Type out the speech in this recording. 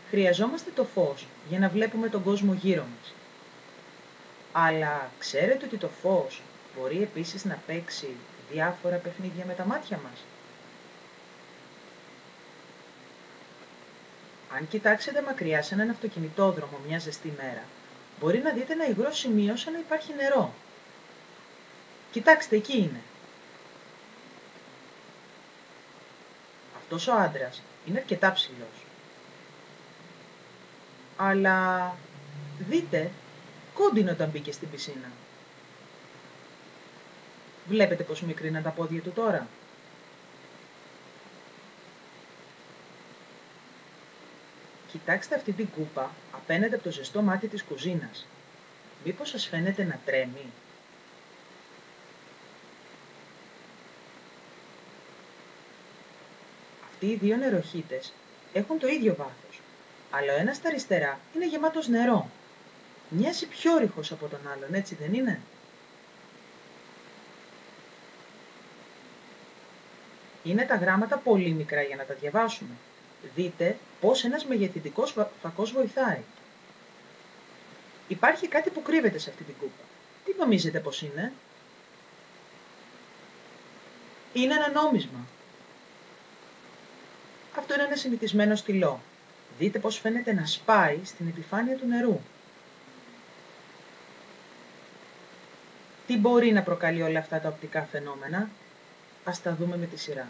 Χρειαζόμαστε το φως για να βλέπουμε τον κόσμο γύρω μας. Αλλά ξέρετε ότι το φως μπορεί επίσης να παίξει διάφορα παιχνίδια με τα μάτια μας. Αν κοιτάξετε μακριά σε έναν αυτοκινητόδρομο μια ζεστή μέρα, μπορεί να δείτε ένα υγρό σημείο σαν να υπάρχει νερό. Κοιτάξτε, εκεί είναι. Αυτός ο άντρας είναι αρκετά ψηλός. Αλλά δείτε, κόντινε όταν μπήκε στην πισίνα. Βλέπετε πως μικρύναν τα πόδια του τώρα. Κοιτάξτε αυτή την κούπα απέναντι από το ζεστό μάτι της κουζίνας. Μήπως σας φαίνεται να τρέμει? Αυτοί οι δύο νεροχύτες έχουν το ίδιο βάθος, αλλά ο ένας στα αριστερά είναι γεμάτος νερό. Μοιάζει πιο ρηχός από τον άλλον, έτσι δεν είναι? Είναι τα γράμματα πολύ μικρά για να τα διαβάσουμε. Δείτε πως ένας μεγεθυντικός φακός βοηθάει. Υπάρχει κάτι που κρύβεται σε αυτή την κούπα. Τι νομίζετε πως είναι? Είναι ένα νόμισμα. Αυτό είναι ένα συνηθισμένο στυλό. Δείτε πως φαίνεται να σπάει στην επιφάνεια του νερού. Τι μπορεί να προκαλεί όλα αυτά τα οπτικά φαινόμενα? Ας τα δούμε με τη σειρά.